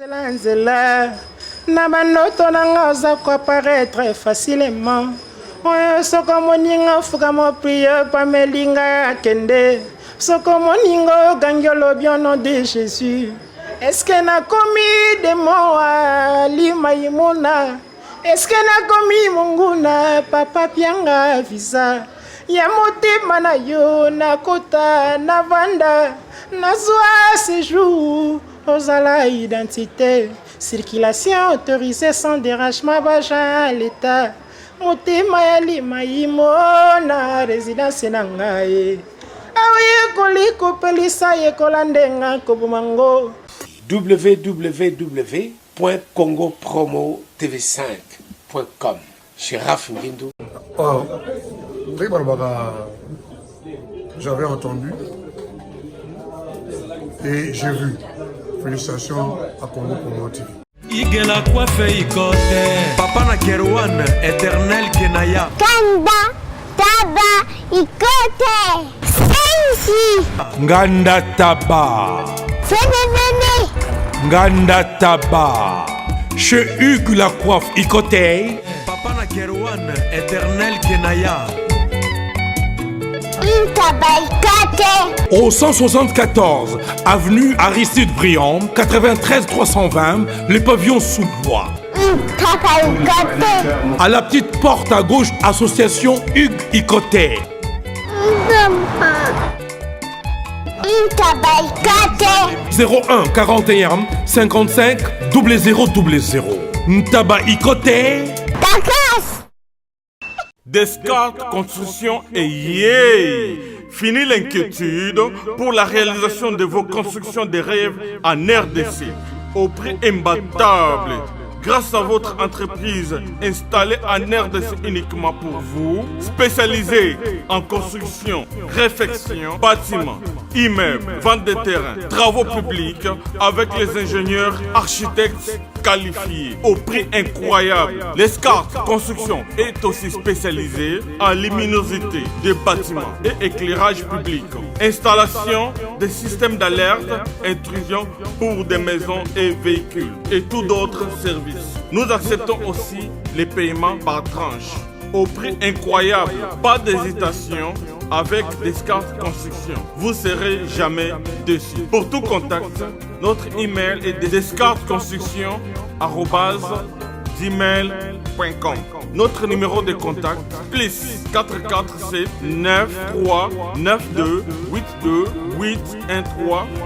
Nzela na banoto nanga oza apparaître facilement. Soko moninga fuka mo prier pamelinga kende. Soko moninga gangiolo bien nom de Jésus. Est-ce que na commis des mots à limaimona? Est-ce que na commis monguna papa pianga visa? Ya motema na yo na kota na vanda na zwa séjour aux la identité circulation autorisée sans dérangement baja à l'état motema ya limaimo na résidence na ngai awi koliko pelisa yekola ndenga kobumango www.congopromotv5.com chez Raf Ngindu. Oh, j'avais entendu et j'ai vu. Félicitations à Congo Promo TV. Igela coiffe ikote Papa na Kerwan éternel Kenaya Kanda Taba ikote Sensi Nganda Taba Fenenene Nganda Taba Chez Hugues la coiffe ikote Papa na Kerwan éternel Kenaya Au 174 avenue Aristide Briand, 93 320, les pavillons sous bois. À la petite porte à gauche, association Hugues Ikoté. 01 41 55 0000. Ntaba Ikoté. Descartes Construction et yeah! Fini l'inquiétude pour la réalisation de vos constructions de rêves en RDC au prix imbattable. Grâce à votre entreprise installée en RDC uniquement pour vous, spécialisée en construction, réfection, bâtiments, immeubles, vente de terrains, travaux publics avec les ingénieurs architectes qualifiés au prix incroyable. L'escarpe construction est aussi spécialisée en luminosité des bâtiments et éclairage public. Installation des systèmes d'alerte, intrusion pour des maisons et véhicules et tout d'autres services. Nous acceptons aussi les paiements par tranche au prix incroyable. Pas d'hésitation avec Descartes Construction. Vous serez jamais déçus. Pour tout contact, notre email est descartesconstruction@gmail.com. Notre numéro de contact plus 447 93 92 82 813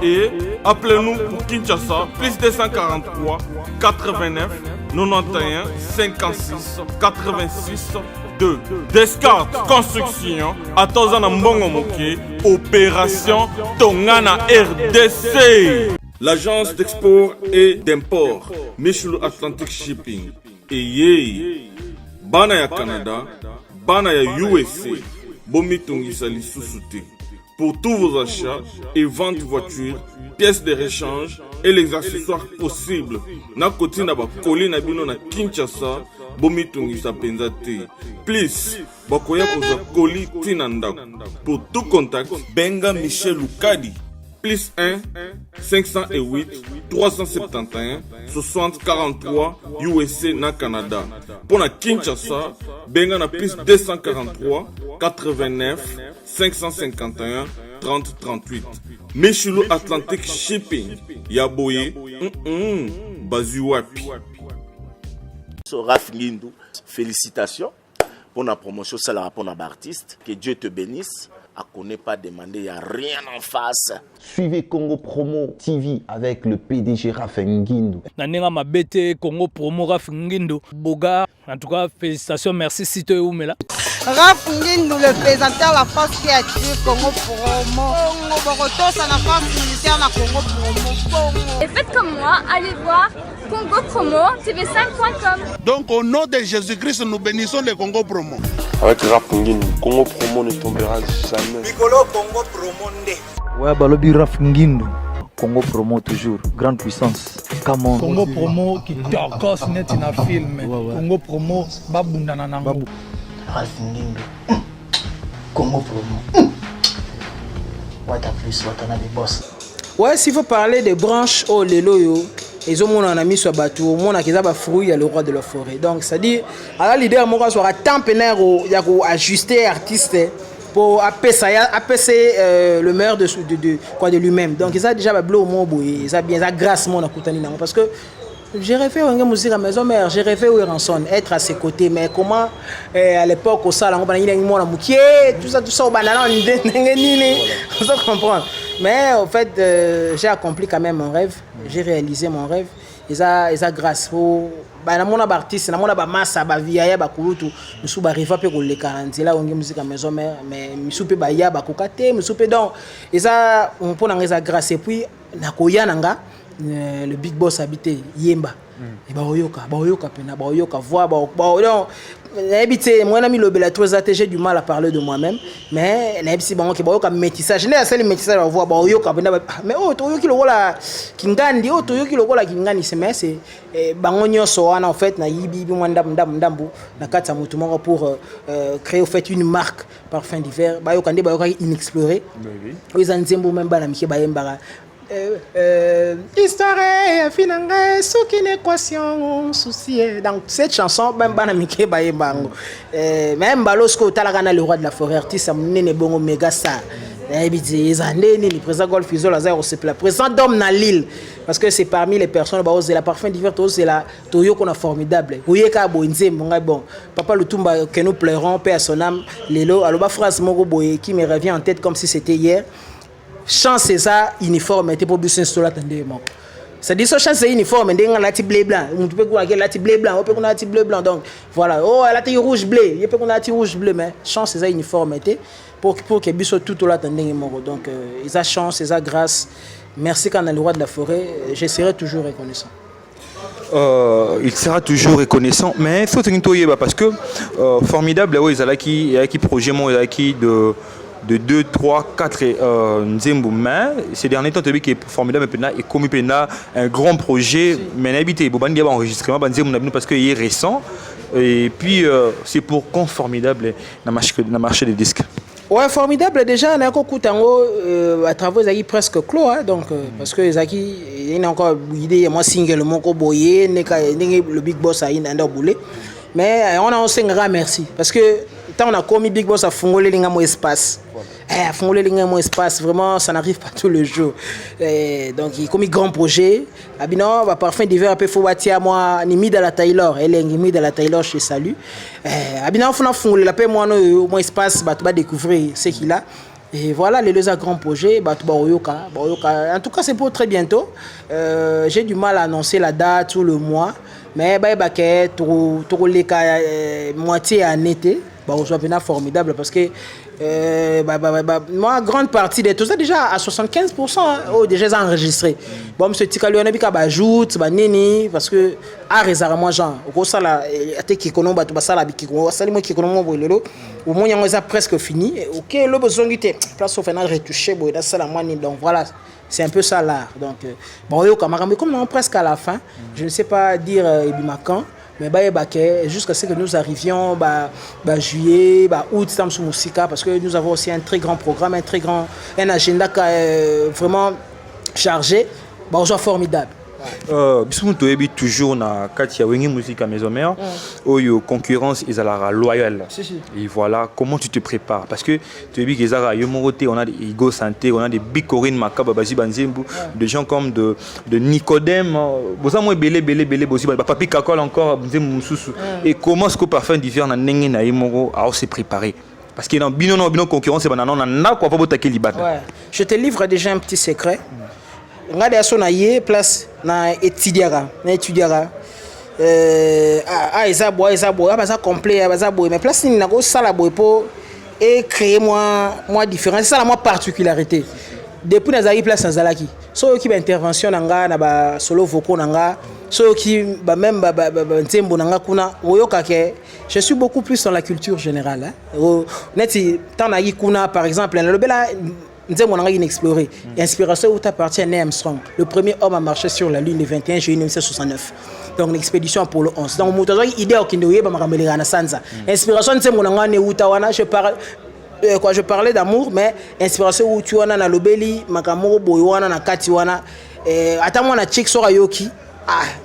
et appelez-nous pour Kinshasa plus 243 89 91 56 86 2. Descartes Construction à Tozana Mbongo Moké, opération Tongana RDC. L'agence d'export et d'import Michel Atlantic Shipping et yé bana ya Canada, bana ya USA, bomitungisa lisusuté. Pour tous vos achats et ventes de voitures, pièces de rechange et les accessoires possibles. Na koti na ba koli na bino na Kinshasa, bomitungisa penzate. Please, bakoya koza koli tina ndako. Pour tout contact, benga Michel Lukadi. Plus 1 508 371 60 43 USA na Canada. Pour la Kinshasa, benga na plus 243 89 551 30 38. Michelo Atlantic Shipping. Yaboye. Bazuapi. Raf Ngindu, félicitations pour la promotion, c'est la pour l'artiste. Que Dieu te bénisse. À connaît pas demander, il n'y a rien en face. Suivez Congo Promo TV avec le PDG Raf Ngindu. Nanenga mabete Congo Promo Raf Ngindu. Boga, en tout cas, félicitations, merci Sito Oumela. Raf Ngindu, le présentateur de la force créative Congo Promo. Boroto, c'est la force militaire de Congo Promo. Et faites comme moi, allez voir Congo Promo, tv5.com. Donc au nom de Jésus-Christ, nous bénissons le Congo Promo. Avec Raf Ngindu, Congo Promo ne tombera jamais. Nicolo Congo Promo nde. Ouais, balobi Raf Ngindu. Congo Promo toujours, grande puissance. Come on. Congo Promo qui torcos net in a film. Congo Promo babunda na nango. Raf Ngindu. Congo Promo. What a plus, what a des boss. Ouais, s'il faut parler des branches au Leloyo, ils ont mon ami sur bateau mon a qu'ils fruit le roi de la forêt donc ça dit alors l'idée à mon soit temps pénère il y a ajuster artiste pour apaiser le meilleur de lui-même donc ils a déjà bleu au mot ils a bien ça grâce mon akutani parce que j'ai rêvé une musique à maison mère, j'ai rêvé où Ranson être à ses côtés mais comment à l'époque au salon on banana mon amoukié tout ça au banana on ça comprendre mais en fait j'ai accompli quand même mon rêve, j'ai réalisé mon rêve et ça grâce au bana mon artiste na mon ba massa ba via ba kulutu musu ba riva pe ko le 40 là on musique à maison mère mais musu pe ba ya ba kokate musu pe donc et ça on pona ngeza grâce et puis na koyana nga le big boss habité Yemba et baoyoka pena baoyoka voix donc habité moi ami le belatoire j'ai du mal à parler de moi-même mais n'habisi bango ke baoyoka métissage ne asali métissage la voix baoyoka pena mais oh toyoki lokola kingandi oh toyoki lokola kingandi c'est bango nyonso wana en fait na yibi moi ndambu na kata mutu moko pour créer au fait une marque parfum d'hiver bayoka inexploré oui za nzembo même bana mike bayembara histoire finanga sous une équation souci donc cette chanson même bana mike baye bango même balosko talagana le roi de la forêt artiste amnene bongo méga star ebiti ezandeni le président Golf Izola za le président d'homme na Lille parce que c'est parmi les personnes bah c'est la parfum d'hiver c'est la toyo qu'on a formidable oyeka bonze monga bon papa Lutumba que nous pleurons paix à son âme lelo aloba phrase moko boye qui me revient en tête comme si c'était hier. Chance c'est ça uniforme était pour business stola tande mon ça dit ça chance c'est uniforme ndenge la ti bleu blanc on peut quoi la ti bleu blanc on peut qu'on a ti bleu blanc donc voilà oh la ti rouge bleu il peut qu'on a ti rouge bleu mais chance c'est ça uniforme était pour que biso tout la tande mon donc ils a chance ils a grâce merci quand on a le roi de la forêt je serai toujours reconnaissant. Il sera toujours reconnaissant mais faut tenir parce que formidable oui ils a qui projet mon qui de 2, 3, 4 Nzembo mais ces derniers temps qui est formidable et comme un grand projet mais n'habité Bobandi a enregistrement parce qu'il est récent et puis c'est pour quand formidable dans le marché des disques. Ouais formidable déjà on a encore à travers Zaki presque clos hein, donc parce que Zaki il y a encore idée moi single mon ko boyer le big boss a une boulé mais on a aussi un grand merci parce que tant on a commis big boss à fongoler linga mo espace fongoler linga mo espace vraiment ça n'arrive pas tous les jours donc il commis grand projet abino va parfum d'hiver peu faut batia moi ni Mida la Taylor elle est Mida la Taylor chez Salut abino faut na fongoler la peu moi mo espace ba découvrir ce qu'il a. Et voilà les deux grands projets Baoyoka. En tout cas c'est pour très bientôt. J'ai du mal à annoncer la date ou le mois mais tout les moitié en été c'est formidable parce que moi grande partie de tout ça déjà à 75% déjà enregistré bon monsieur Tikali on a bika ajoute nini parce que à réservoir genre au ça là qui kono ba ça la biki ko sali mo ki kono mo bolelo au moins on a presque fini OK le besoin était place au final retoucher bo ça la mani donc voilà c'est un peu ça là donc bon yo comme on est presque à la fin je ne sais pas dire Ibimakan mais jusqu'à ce que nous arrivions juillet août sous Moussika parce que nous avons aussi un très grand programme un agenda vraiment chargé soit formidable. Bisous toyebi toujours na katia wengi musique à maison mère oyo concurrence ezala loyale et voilà comment tu te prépares parce que toyebi kezara yo moroté on a des Igo Santé on a des Big Corinne Makaba Bazi Banzembu des gens comme de Nicodème boza moi belé bosi ba papi kakol encore Nzembu mususu et comment ce que parfum d'hiver na ndenge na yemoro a se préparer parce que dans bino concurrence banana na quoi pas botaker libata. Je te livre déjà un petit secret. Ngade aso na ye place na étudiara eza boy ça complet ça boy mais place ni na ko sala boy pour et créer moi différence ça la moi particularité depuis na zaki place na zalaki so ki ba intervention nanga na ba solo vocaux nanga so ki ba même ba ntembo nanga kuna oyoka ke je suis beaucoup plus dans la culture générale hein neti tant na kuna par exemple na lobela Nzembo nanga inexploré. Inspiration où appartient à Neil Armstrong, le premier homme à marcher sur la Lune le 21 juillet 1969. Donc l'expédition Apollo 11. Donc moto idée au kindoye ba makameli na sanza. Inspiration Nzembo nanga ne utawana je parlais d'amour mais inspiration où tu wana na lobeli makamoko boywana na kati wana ata mwana chick sora yoki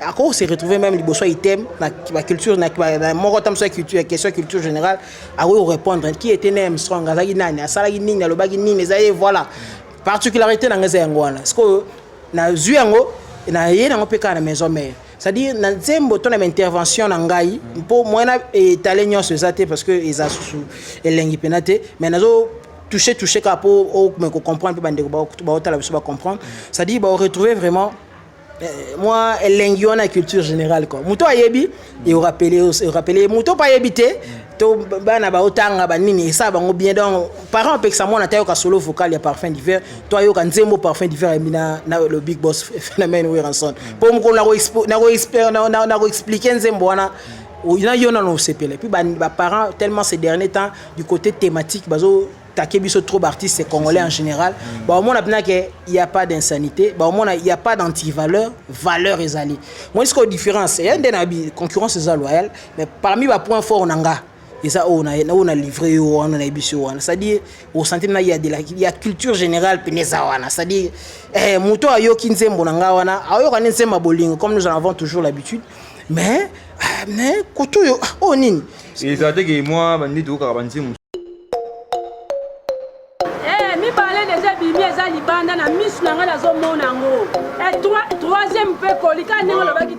Encore se retrouver même liboso item na culture na moko tam so culture question culture générale a oui répondre qui était né Armstrong azaki nani asala ki nini alobaki nini ezali voilà particularité na ngeza yango wana parce que na zu yango na ye na ngopeka na maison mère c'est-à-dire na nzembo to na intervention na ngai pour moi étaler nyonso ezate parce que eza susu elengi penate mais nazo toucher ka pour me comprendre pe bande ba otala biso ba comprendre c'est-à-dire ba retrouver vraiment moi elengi na culture générale quoi muto ayebi et rappeler muto pa yebité to bana ba otanga ba nini ça bango bien donc parents pe que ça mona tayo ka solo vocal ya parfum d'hiver to ayo ka nzembo parfum d'hiver emina na le big boss phénomène we ranson pour mo na ko expliquer nzembo wana il y en a no sepele puis ba parents tellement ces derniers temps du côté thématique bazo takebiso trop artistes congolais en général bah au moins il y a pas d'insanité bah au moins il y a pas d'anti-valeur valeur ezali moi ce que différence il y a une concurrence loyale mais parmi les points forts nanga et ça on a livré on a ébiso c'est-à-dire au sentiment il y a culture générale peneza wana c'est-à-dire muto ayo kinzembo nanga wana ayo kanzemba bolingo comme nous en avons toujours l'habitude mais koto yo oh nini et ça dit que moi bandi to ka banzi mi parler déjà bimi eza libanda na miss nanga na zo mona ngo et troisième pe kolika ninga lo baki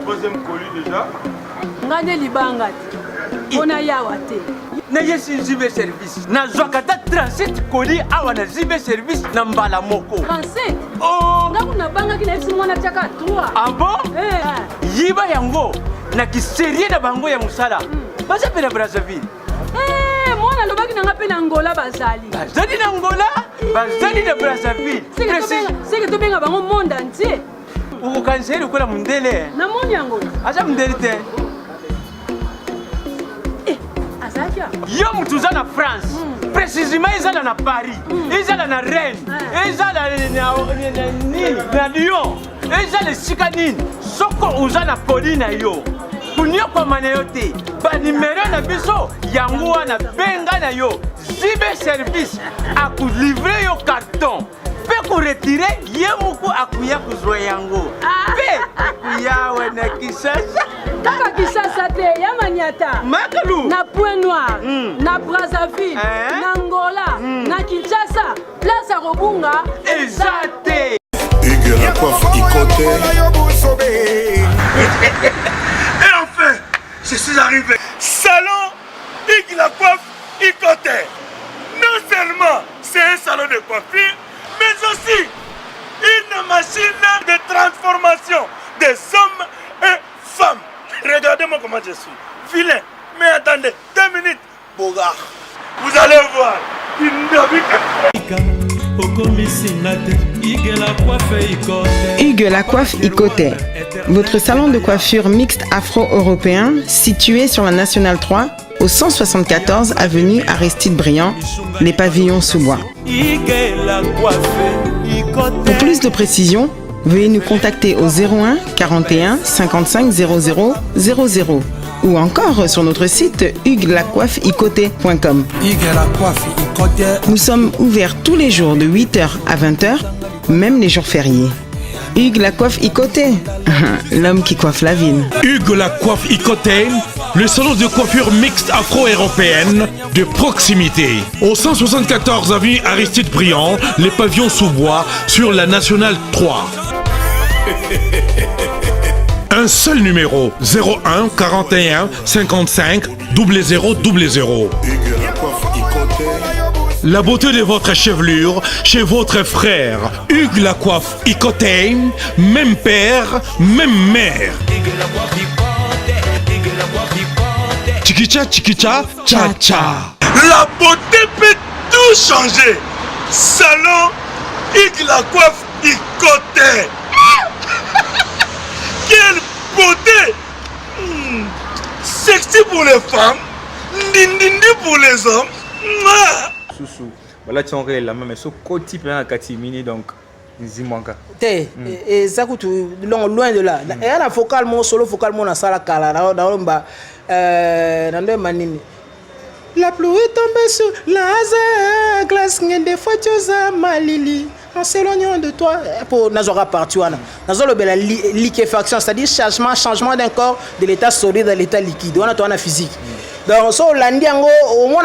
troisième colis déjà ngane libanga ona yawa te na yesi zibe service na zwakata 37 colis awa na zibe service na mbala moko 37 oh ngaku na banga kina esi mona chaka 3 ah bon yiba yango na kiserie na bango ya musala basa pena Brazzaville mwana lobaki nanga pe na Angola bazali na Angola bazali na Brazzaville c'est que to benga bango monde entier ukokanseri kola mundele na moni Angola acha mundele te azakia yo mutuza na France précisément ezala na Paris ezala na Rennes ezala na Lyon ezala sika nini soko uza na Pauline yo kunyo kwa maneyote ba numero na biso yango wana benga na yo zibe service aku livrer yo carton pe ko retirer ye muko akuya kuzwa yango pe akuya wana Kinshasa kaka Kinshasa te ya maniata makalu na Point Noir na Brazzaville na Angola na Kinshasa place à Robunga ezate Hugues la coiffe Ikote. Et enfin, je suis arrivé. Salon Hugues la coiffe Ikote. Non seulement c'est un salon de coiffure, mais aussi une machine de transformation des hommes et femmes. Regardez-moi comment je suis. Vilain. Mais attendez, 2 minutes. Bogard. Vous allez voir. Hugues la coiffe Ikote, votre salon de coiffure mixte afro-européen situé sur la Nationale 3 au 174 avenue Aristide Briand, les pavillons sous bois. Pour plus de précisions, veuillez nous contacter au 01 41 55 00 00 ou encore sur notre site hugueslacoiffeikote.com. Nous sommes ouverts tous les jours de 8h à 20h, même les jours fériés. Hugues la coiffe Ikote, l'homme qui coiffe la ville. Hugues la coiffe Ikote, le salon de coiffure mixte afro-européenne de proximité. Au 174 avenue Aristide Briand, les pavillons sous bois sur la Nationale 3. Un seul numéro, 01 41 55 00 00. La beauté de votre chevelure chez votre frère. Hugues la coiffe Ikote, même père, même mère. Chikicha, chikicha, cha cha. La beauté peut tout changer. Salon Hugues la coiffe Ikote. Quelle beauté! Sexy pour les femmes, ndindindi pour les hommes. Soussou. Voilà, tu en la même, mais ce côté plein à Katimini, donc, Nzimanka. Et ça coûte loin de là. Et à la focale, mon solo focal, mon asala kala, dans le manini. La pluie est tombée sur la glace, des fois tu as malili. en s'éloignant de toi pour nazora partout nazolo bela liquéfaction, c'est-à-dire changement d'un corps de l'état solide à l'état liquide, on a toi en physique. Donc so landi yango au moins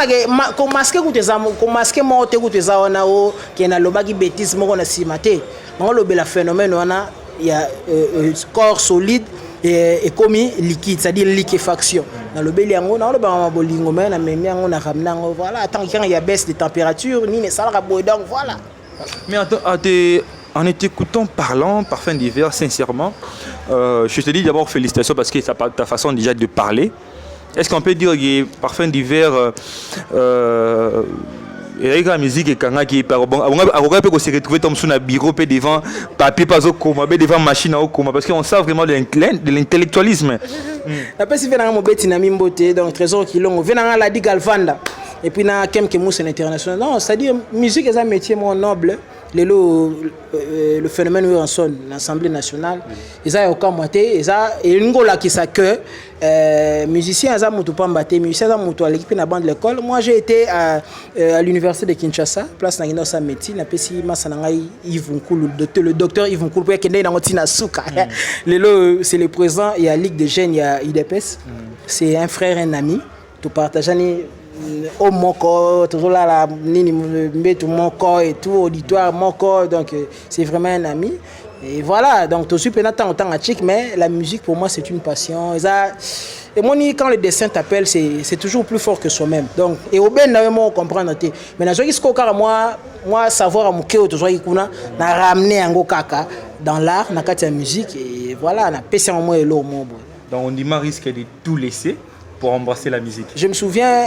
ko masquer mote kuteza ona o qui na lobaki bêtise moko na simate on lo bela phénomène on il y a corps solide et comme liquide, c'est-à-dire liquéfaction. Dans le bel yango na lo ba bolingo mais na memi yango na ramna yango voilà, tant qu'il y a baisse de température ni ne sala donc voilà. Mais en t'écoutant parlant, Parfum d'hiver, sincèrement, je te dis d'abord félicitations parce que c'est ta façon déjà de parler. Est-ce qu'on peut dire que Parfum d'hiver, et la musique est quand qui par bon, après peut se retrouver comme sur un bureau devant papier pas au coma, devant machine au coma parce qu'on sent vraiment de l'intellectualisme. Après si venant mon bête na mimboté donc trésor qui long venant la di Galvanda et puis na kem mousse international. Non, c'est-à-dire musique est un métier mon noble. Le phénomène où on sonne l'Assemblée nationale, ils ont aucun moitié, ils ont une gola qui s'accueille. Musiciens, ils ont monté pas batté, musiciens ont monté à l'équipe de la bande de l'école. Moi, j'ai été à l'université de Kinshasa, place Nangino Sameti, la PC Massanangai Yves Nkoulou, le docteur Yves Nkoulou, pour qu'il y ait un souka. C'est le président, il y a Ligue des jeunes, il y a IDPS. C'est un frère, un ami. Tout partageant. Au moko toujours là la nini tout mon corps et tout auditoire mon corps donc c'est vraiment un ami et voilà donc tout suis pendant tant chic mais la musique pour moi c'est une passion et moi quand le dessin t'appelle c'est toujours plus fort que soi-même donc et au ben on comprendre mais na joki sko car moi savoir à mukeo toujours ikuna na ramener ngo kaka dans l'art na kati ya musique et voilà na pesa moi et l'eau mon donc on dit risque de tout laisser pour embrasser la musique. Je me souviens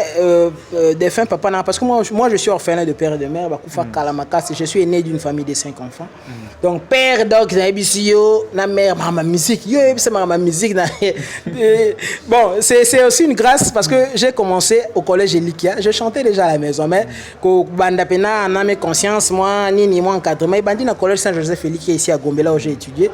des fins papa parce que moi je suis orphelin de père et de mère je suis né d'une famille de 5 enfants. Donc père donc na mère ma musique c'est ma musique bon c'est aussi une grâce parce que j'ai commencé au collège Elikia, je chantais déjà à la maison mais ko banda pena na mes conscience moi ni moi encadrement bandi na collège Saint-Joseph Elikia ici à Gombe là où j'ai étudié.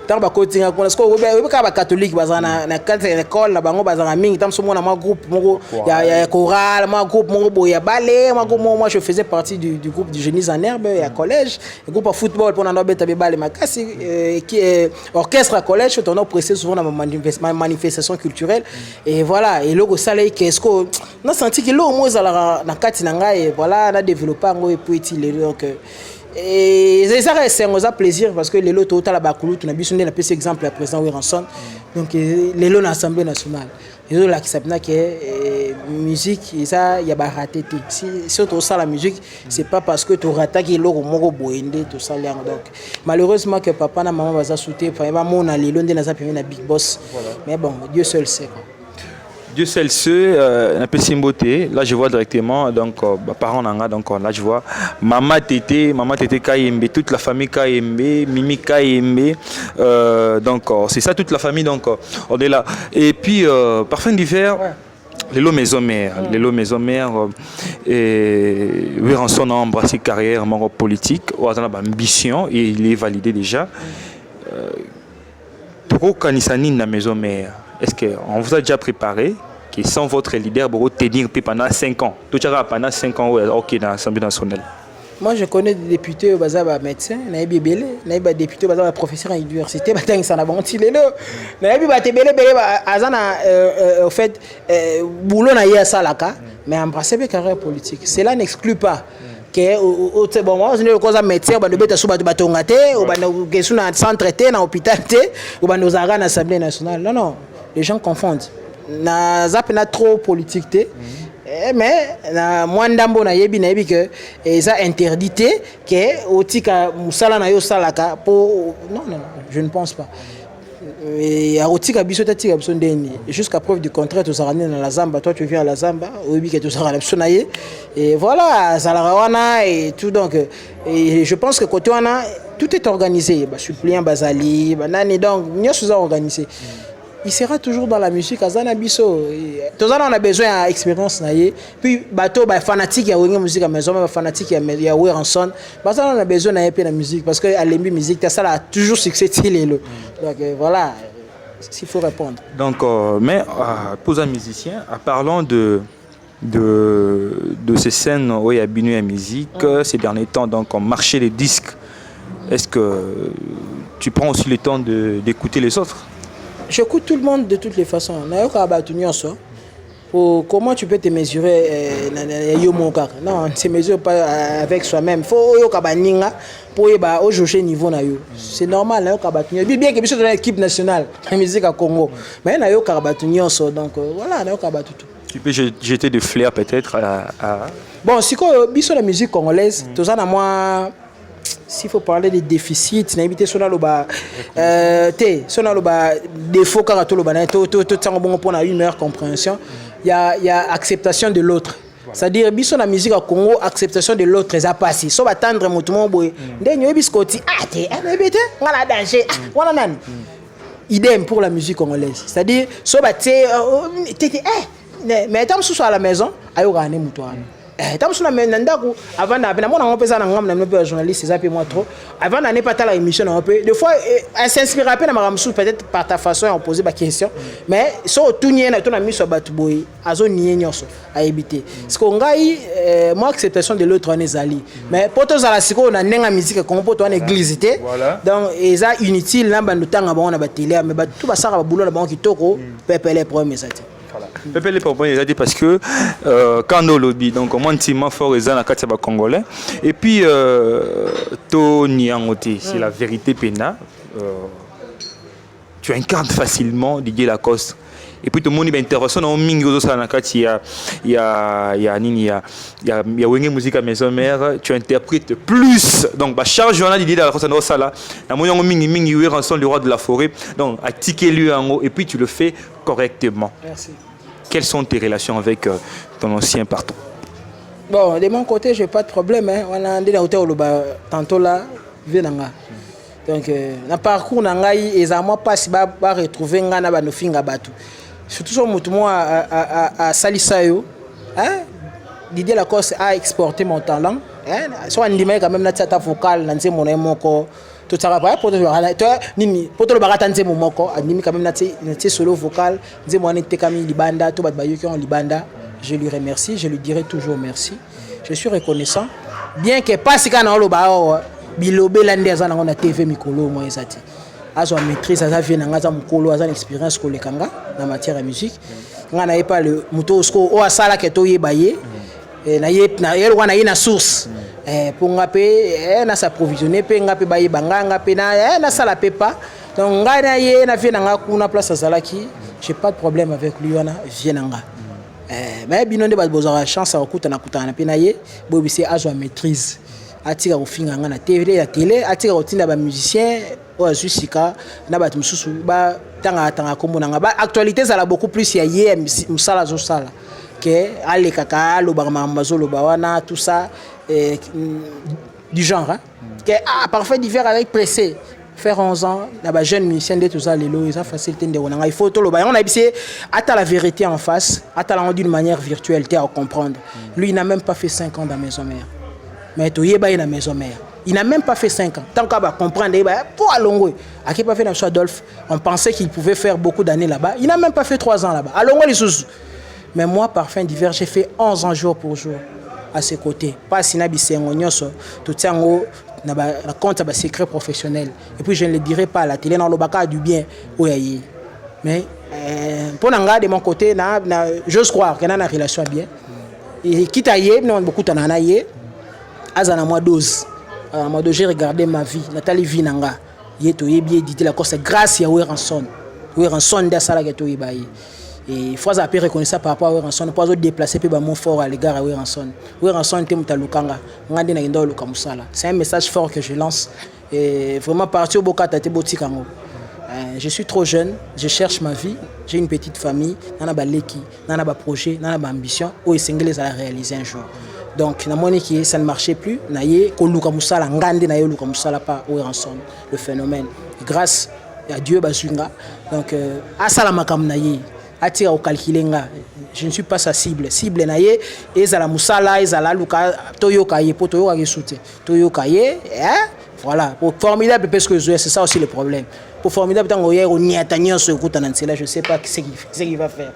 Tant ba kotinga ko sko ba catholique bazana na école la bango bazana mingi tam somo na ma groupe moko ya choral ma groupe moko boya ballet moi je faisais partie du groupe du Génie en herbe à collège le groupe de football pour na beta ballet makasi qui orchestre à collège on a pressé souvent dans ma manifestation culturelle et voilà et logo salé qu'est-ce que on a senti que lo mo za na kati na ngai voilà na développer ngo et puis donc et ça c'est un plaisir parce que les lots total à Bakoulou tu n'as pas besoin de passer exemple à président Wiranson donc les lots dans l'Assemblée nationale les lots là qui s'appelle que musique et ça il y a pas raté si surtout ça la musique c'est pas parce que tu rates que l'eau moko boende tout ça là donc malheureusement que papa na maman va sauter enfin va mon aller l'on de na zapé na big boss mais bon Dieu seul sait quoi. Dieu seul sait, un peu simboté. Là, je vois directement, donc, parents nanga, donc là, je vois maman tété Kayembe, toute la famille Kayembe, Mimi Kayembe, donc, c'est ça, toute la famille, donc, on est là. Et puis, Parfum d'hiver, les lots maison mère, et Wiranson a embrassé carrière politique, ou a ambition, et il est validé déjà. Pour Kanisani, la maison mère. Est-ce qu'on vous a déjà préparé que sans votre leader, vous tenir pendant 5 ans? Tout ça pendant 5 ans, ok, dans l'Assemblée nationale. Moi, je connais des députés au médecins, des députés au professeur à l'université, au fait, boulot na salaka, mais embrasser une carrière politique. Cela n'exclut pas que bon moi je cause médecin ba beta suba batonga te ou ba kesu na centre te na hôpital te ou ba nos organes Assemblée nationale non les gens confondent na zap na trop politique te mais na mwandambo na yebi que ça interdité que otika musala na yo salaka pour non je ne pense pas et otika biso tatika biso ndeni jusqu'à preuve du contraire tu seras dans la Zamba toi tu viens à la Zamba obi que tu seras la sonaye et voilà Zalarawana et tout donc et je pense que côté wana tout est organisé suppléant Bazali banani donc nous sommes organisés il sera toujours dans la musique azana biso tous on a besoin d'expérience puis bateau fanatique ya wengi musique à maison fanatique ya Wiranson bateau on a besoin de la musique parce que à l'embi musique ça a toujours succès donc voilà s'il faut répondre donc mais pour un musicien parlant de ces scènes où il y a binu la musique ces derniers temps donc on marché les disques est-ce que tu prends aussi le temps d'écouter les autres? J'écoute tout le monde de toutes les façons. Comment tu peux te mesurer non, on ne se mesure pas avec soi-même. Il faut pour juger niveau. C'est normal. Bien que je suis dans l'équipe nationale de musique à Congo. Mais il y a donc voilà. Tu peux jeter des flairs peut-être à... Bon, si sur la musique congolaise, tout ça, moi... S'il faut parler des déficits, n'inviter sur défaut car tout le pour une meilleure compréhension. Il y a acceptation de l'autre. C'est-à-dire biso la musique au Congo, acceptation de l'autre ça passe. So attendre mutumo boy. Ndenyo biskoti bébé ngala danger. Wana nani. Idem pour la musique congolaise. C'est-à-dire so mais tant sous à la maison, ayo gane mutuana. Avant d'aller moi on peut ça na journaliste c'est moi trop avant d'aller pas la émission on peut des fois elle s'inspire à peine peut-être par ta façon à poser ma question mais so tout nie na to na miso batu boy azo nie nyoso à éviter parce qu'on ngai moi acceptation de l'autre on ezali mais pour tous à la siko na nenga musique comme pour toi en église donc eza inutile na bandu tanga ba on ba télé mais ba tout ba sara ba boulot na ba kitoko pepe les problèmes ça. Pepe les problèmes ils a dit parce que quand on lobby donc comment sentiment fort ils ont la carte congolais et puis Tony Angoté c'est la vérité pena tu incarnes facilement Didier Lacoste et puis tout le monde est intéressant dans mingi aux ça na carte il y a Wenge musique à maison mère tu interprètes plus donc bah charge on a Didier Lacoste dans ça là la moyen mingi oui rançon le roi de la forêt donc à ticket lui en haut et puis tu le fais correctement. Merci. Quelles sont tes relations avec ton ancien patron? Bon, de mon côté, je n'ai pas de problème. On a des hôtels tantôt là, venanga. Donc, dans le parcours, ils n'ont pas si retrouver nos finga batu. Surtout sur moi à Salisayo, Didier Lacoste a exporté mon talent. Soit on dit quand même ta vocale, dans mon émoko. Tout ça va pour le baratanze momoko animi quand même na solo vocal nzemo ane tekami libanda to bat bayoki en libanda je lui remercie je lui dirai toujours merci je suis reconnaissant bien que pas si kana lo ba bilobe lande azana ngona TV mikolo mo ezati azo maîtrise aza vie nanga za mukolo aza expérience ko lekanga na matière de musique ngana ye pas le muto sko o asala ke to yebaye na ye wana ina source pour ngape na s'approvisionner pe ngape baye banga ngape na sala pepa donc ngana ye na vie nanga kuna place azalaki j'ai pas de problème avec lui wana vie nanga mais binonde ba bozara chance à okuta na kutana pe na ye bobisi azo maîtrise atika kofinga ngana TV ya télé atika kotinda ba musicien o azusika na ba mususu ba tanga kombo nanga ba actualité ça la beaucoup plus ya ye musala zo sala que ale kaka lo ba mamazolo ba wana tout ça du genre que parfois divers avec pressé faire 11 ans la jeune musicien de tout ça lelo ils ont facilité de on a il faut tout le on a essayé à la vérité en face à la d'une manière virtuelle à comprendre lui il n'a même pas fait 5 ans dans maison mère mais to yeba na maison mère il n'a même pas fait 5 ans tant qu'on va comprendre pour Alongo à qui pas fait dans Adolphe on pensait qu'il pouvait faire beaucoup d'années là-bas il n'a même pas fait 3 ans là-bas Alongo les sous mais moi parfum divers j'ai fait 11 ans jour pour jour à ses côtés pas sinabi sengonyoso tout ça na compte ba secret professionnel et puis je ne le dirai pas à la télé dans le baka du bien oyaye mais pour nanga de mon côté j'ose croire qu'il y a une relation bien et quitte à y non beaucoup tanana y azana moi dose j'ai regardé ma vie Nathalie Vinanga yeto yebi dit la cause grâce à Weranson de sala que to yebaye et fois ça peut reconnaître ça par rapport à Weranson pas autre déplacer peu mon fort à l'égard à Weranson te mutalukanga ngande na ndo lukamusala c'est un message fort que je lance et vraiment partir au bokata te botikango je suis trop jeune je cherche ma vie j'ai une petite famille nana ba leki nana ba projet nana ba ambition o esengele ça la réaliser un jour donc na moni qui ça ne marchait plus na ye ko lukamusala ngande na ye lukamusala pas Weranson le phénomène grâce à Dieu bazunga donc asala makam na ye atira au calculer nga je ne suis pas sa cible naye ezala musala ezala luka toyoka ye poto yoka gesute toyoka ye voilà pour formidable parce que c'est ça aussi le problème pour formidable tant oyer on niata nyonso ekuta na ntsela je sais pas ce qu'il va faire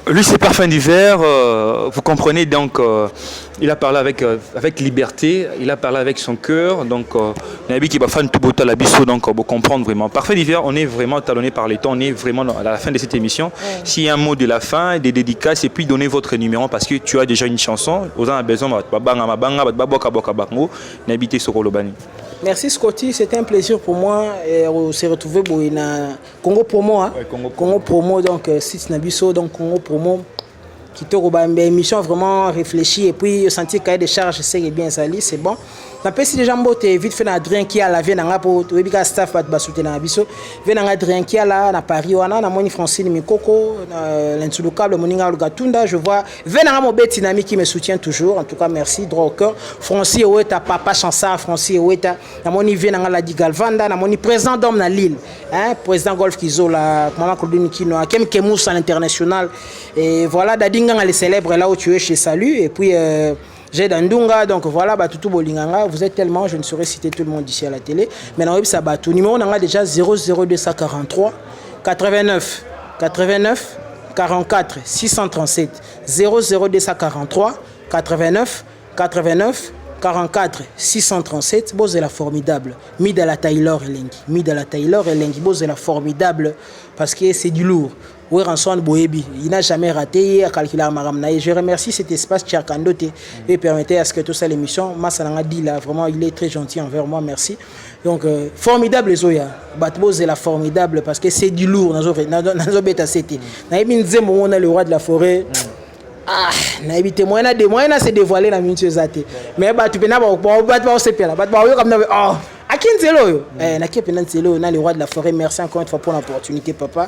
Lui, c'est Parfum d'hiver. Vous comprenez, donc, il a parlé avec liberté, il a parlé avec son cœur. Donc, Nabi qui va faire tout beau à la bisso, donc, vous comprendre vraiment. Parfum d'hiver, on est vraiment talonné par les temps, on est vraiment à la fin de cette émission. S'il y a un mot de la fin, des dédicaces, et puis donner votre numéro parce que tu as déjà une chanson. Vous avez besoin de Merci Scotty, c'était un plaisir pour moi. On s'est retrouvé dans Congo Promo. Hein? Ouais, Congo Promo, donc site Nabiso, donc Congo Promo. Qui te une émission vraiment réfléchie et puis sentir cahier de charge, c'est bien sali, c'est bon. Après si les gens vite fait Adrien qui a la vie dans pour le staff va soutenir Nabiso. Vient Adrien qui a là à Paris, on a Moni Francine Mikoko, l'insouloucable Moninga Lugatunda, je vois. Vient mon bête Tinami qui me soutient toujours. En tout cas, merci droit au cœur. Francis Oueta, papa Chansard, Francis Oueta, na Moni vient dans la Digalvanda, na Moni président d'homme na Lille, hein, président Golf Kizo la maman Claudine Kino, Kem Kemous à l'international. Et voilà Dadinga les célèbres là où tu es chez Salut et puis j'ai Dandunga, donc voilà, Batutu Bolinganga, vous êtes tellement, je ne saurais citer tout le monde ici à la télé. Maintenant, ça bat tout. Numéro, on a déjà 00243 89 89 44 637 00243 89 89 44 637. Bose la formidable. Midala Taylor Elengi. Midala Taylor Elengi. Bose la formidable parce que c'est du lourd. Oui, Ranson Boebi, il n'a jamais raté à calculer à Maramnaï. Je remercie cet espace Tcherkandote et permettez à ce que tout ça l'émission, Massalanga dit là, vraiment il est très gentil envers moi, merci. Donc formidable Zoya, Batbo c'est la formidable parce que c'est du lourd, dans bêta c'était. Naïbin Zembo on a le roi de la forêt. Ah, naïbi témoin des moyens c'est dévoilé la minute zate. Mais tu peux n'avoir pas se perdre, pas comme oh. À qui nzelo na qui penan nzelo na le roi de la forêt. Merci encore une fois pour l'opportunité papa.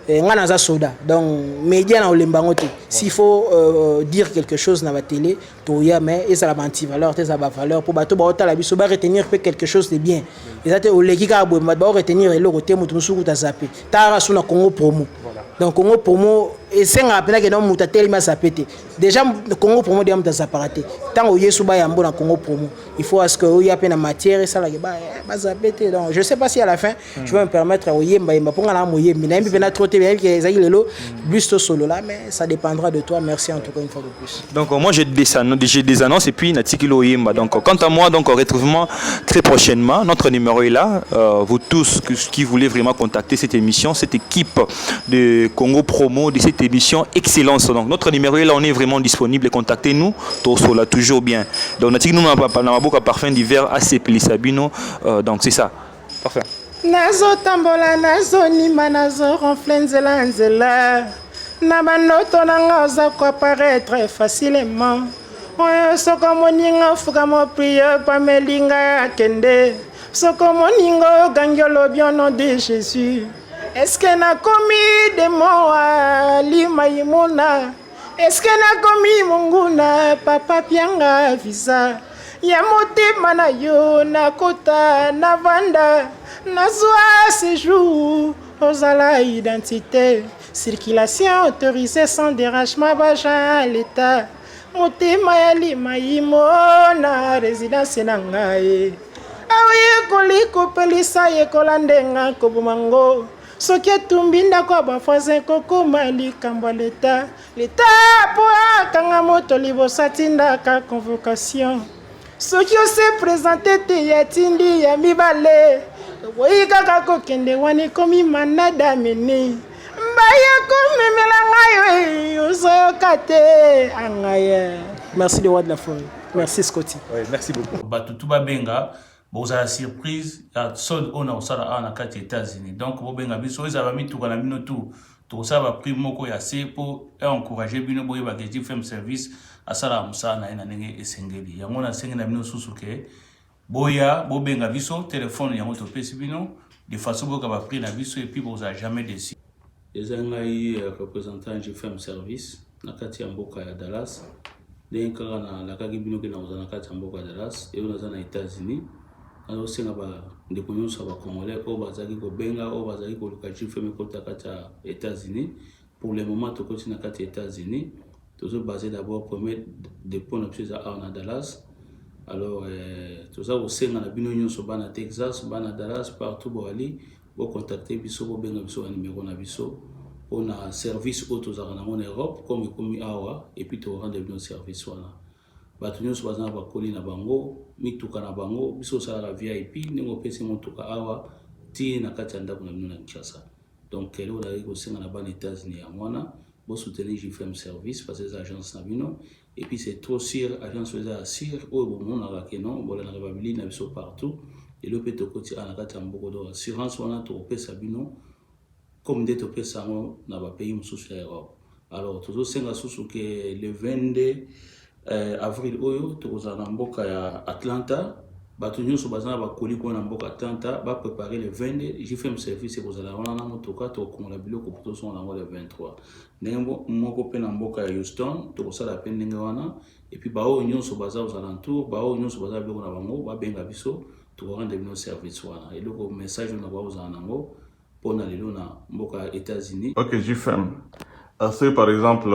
Ngana soda donc média na olembango te s'il faut dire quelque chose na la télé toya mais et ça la banti valeur te ça ba valeur pour bato ba otala biso ba retenir quelque chose de bien ezate oleki ka bo ba retenir eloko te mutu musuku ta zappé ta suna Congo Promo donc Congo Promo et c'est nga pena que non muta telima zapete déjà Congo Promo de muta zaparaté tant o yesu ba yambo na Congo Promo il faut à ce que o ya pena matière et ça la ba zapete donc je sais pas si à la fin je vais me permettre o yemba yemba pour ngana mo yembi na mbi pena trop Busto solo là, mais ça dépendra de toi. Merci en tout cas une fois de plus. Donc moi j'ai des annonces et puis Natikilo Yemba. Donc quant à moi, donc retrouvement très prochainement. Notre numéro est là. Vous tous qui voulez vraiment contacter cette émission, cette équipe de Congo Promo, de cette émission Excellence. Donc notre numéro est là, on est vraiment disponible. Contactez-nous. Torso là toujours bien. Donc Natikilo n'a pas Parfum d'hiver assez Sabino. Donc c'est ça. Parfait. Nazo tambola nazo nima nazo ronfle nzela nzela na banoto nanga oza apparaître facilement oyo soko moninga fuka mo prière pamelinga kende soko moninga ogangi olobi au nom de Jésus. Est-ce que na komi de moa lima imuna est-ce que na komi munguna papa pianga visa ya motema na yo na kota na vanda Nazwa séjour aux à identité, circulation autorisée sans dérangement baja à l'état. Motema ya lima imona résidence nangae. Awe koliko pelisa ye kolandenga kobumango. Soki tumbinda kwa bafoise koko mali kamba l'état. L'état po akanga moto libosatinda ka convocation. Soki se présenter te yatindi ya mibale. Oui, kaka kende wani komi manada meni. Mbaya komi melangayo usokate angaya. Merci le roi de la forêt. Merci Scotty. Ouais, merci beaucoup. Batutu babenga, boza la surprise ya son ona osala na kati États-Unis. Donc bobenga biso ezaba mituka na bino tout. To ça va prix moko ya se pour encourager bino boye ba Geti FM service asala musana ina ndenge esengeli. Yango na sengi na bino susuke. Boya, bobenga biso, téléphone yango to pesi bino, de façon boka ba prix na biso et puis boza jamais déçu. Les angai représentant GFM service na kati ya mboka ya Dallas. Les kaka na la kaki bino ke na oza na kati ya mboka ya Dallas et on na États-Unis. Alors senga ba ndeko nyonso ba congolais o bazaki ko benga o bazaki ko luka GFM ko ta kati ya États-Unis. Pour le moment to koti na kati ya États-Unis. Toujours basé d'abord premier dépôt na pisa à Dallas. Alors, tout ça, vous savez, on a bien sur Bana Texas, Bana Dallas, partout où aller, vous contactez Bisso, vous avez un numéro na Bisso, on a service auto en Europe comme comme awa et puis to rendre bien service wana bato nyonso bazana bakoli na bango mituka na bango biso sala VIP ndingo pesi motuka awa ti na kati ya ndako na bino na Kinshasa donc kelo la ko senga na ban États-Unis ya mwana bo soutenir JFM service parce que les agences na bino et puis c'est trop sûr agence les assure au bon na ka non bo la rebabili na biso partout et le peto koti ana kati ya mboko do assurance wana to pesa bino comme des topes sango na ba pays mususu ya Europe. Alors toujours senga susu que le 22 avril oyo tokozana mboka ya Atlanta bato nyonso bazana ba koli ko na mboka Atlanta ba préparer le 22 JFM service kozala wana na motoka to kongola biloko poto son na le 23 nembo moko pe na mboka ya Houston tokosala pe ndenge wana et puis ba o nyonso baza aux alentours ba o nyonso baza biloko na bango ba benga biso to rendre bino service wana et le message na ba aux nango pour aller aux États-Unis. Ok, JFM. C'est par exemple,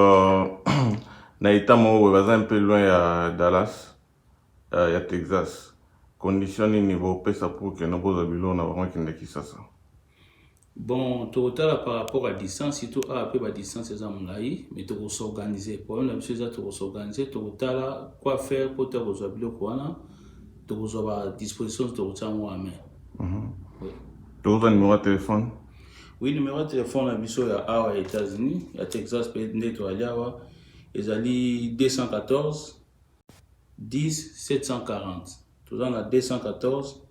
Naïta Mo, un peu loin à Dallas, à Texas. Condition niveau pesa pour que nous avons besoin de ça. Bon, total par rapport à distance, si tu as un peu de distance, c'est ça mon avis, mais tu vas s'organiser. Pour une chose, tu vas s'organiser. Total, quoi faire pour te résoudre le quoi tu vas avoir à disposition, tu vas avoir à main. Tu as un numéro de téléphone? Oui, le numéro de téléphone est aux États-Unis, à Texas, ils ont 214 10 740. Tout dans la 214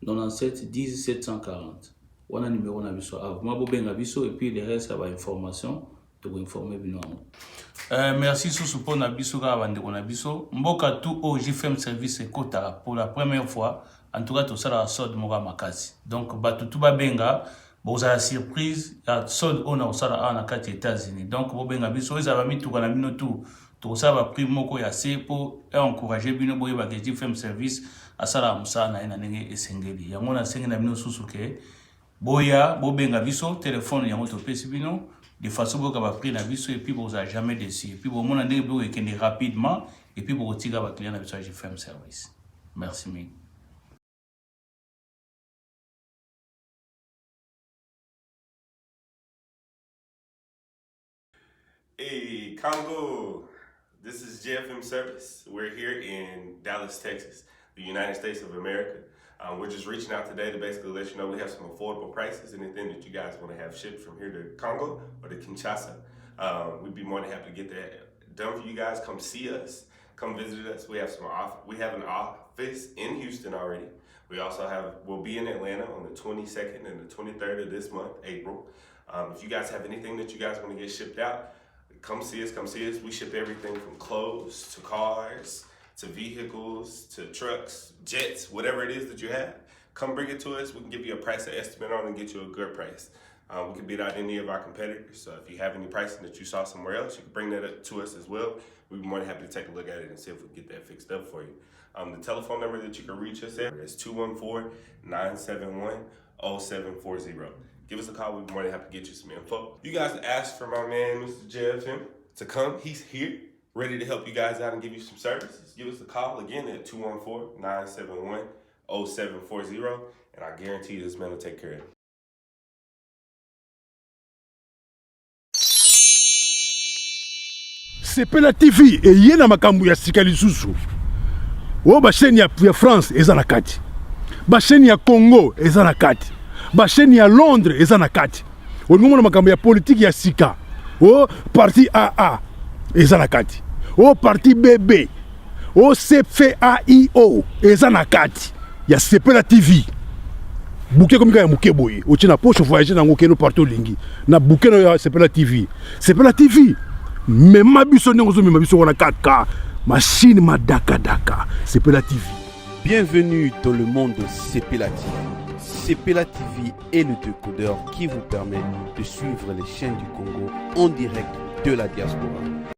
97 10 740. On a un numéro de téléphone et puis le reste, ça va information. Merci Soussou pour Nabiso Nabiso. Mboka tout au JFM service Kota pour la première fois. En tout cas, tout ça la sort de Mora Makasi. Donc, tout va benga. Vous avez la surprise. La sort on a ça la nakati États-Unis. Donc, vous benga biso. Ils avaient mis tout dans la tout ça va prix moko ya c'est pour encourager bino boye ba JFM service à ça la musa na ina nenge esengeli. Yango na sengi na bino Soussou ke boya bo benga biso téléphone yango to pesi bino. De façon que vous avez pris la vie et puis vous n'avez jamais déçu. Et puis vous avez dit rapidement et puis vous retirez votre client avec JFM service. Merci mille. Hey Congo, this is JFM service. We're here in Dallas, Texas, the United States of America. We're just reaching out today to basically let you know we have some affordable prices. Anything that you guys want to have shipped from here to Congo or to Kinshasa, we'd be more than happy to get that done for you guys. Come see us, come visit us. We have an office in Houston already. We also we'll be in Atlanta on the 22nd and the 23rd of this month, April. If you guys have anything that you guys want to get shipped out, come see us. We ship everything from clothes to cars, to vehicles, to trucks, jets, whatever it is that you have. Come bring it to us. We can give you a price estimate on and get you a good price. We can beat out any of our competitors. So if you have any pricing that you saw somewhere else, you can bring that up to us as well. We'd be more than happy to take a look at it and see if we can get that fixed up for you. The telephone number that you can reach us at is 214-971-0740. Give us a call. We'd be more than happy to get you some info. You guys asked for my man, Mr. JFM, to come. He's here, ready to help you guys out and give you some services. Give us a call again at 214-971-0740, and I guarantee this man will take care of it. Sepela TV eye na makambo ya sika lisusu. O ba chaîne ya France eza na kati. Ba chaîne ya Congo eza na kati. Ba chaîne ya Londres eza na kati. Olingo na makambo ya politique ya sika. O parti AA eza na kati. O parti BB. O CFAIO eza na kati. Ya Sepela TV. Bouquet comme ya muke boye. O tina poche voyager na ngokeno partout lingi. Na bouquet no ya Sepela TV. Sepela TV. Mais ma biso n'engozo mais ma biso wana 4K machine ma daka Sepela TV. Bienvenue dans le monde de Sepela TV. Sepela TV est le décodeur qui vous permet de suivre les chaînes du Congo en direct de la diaspora.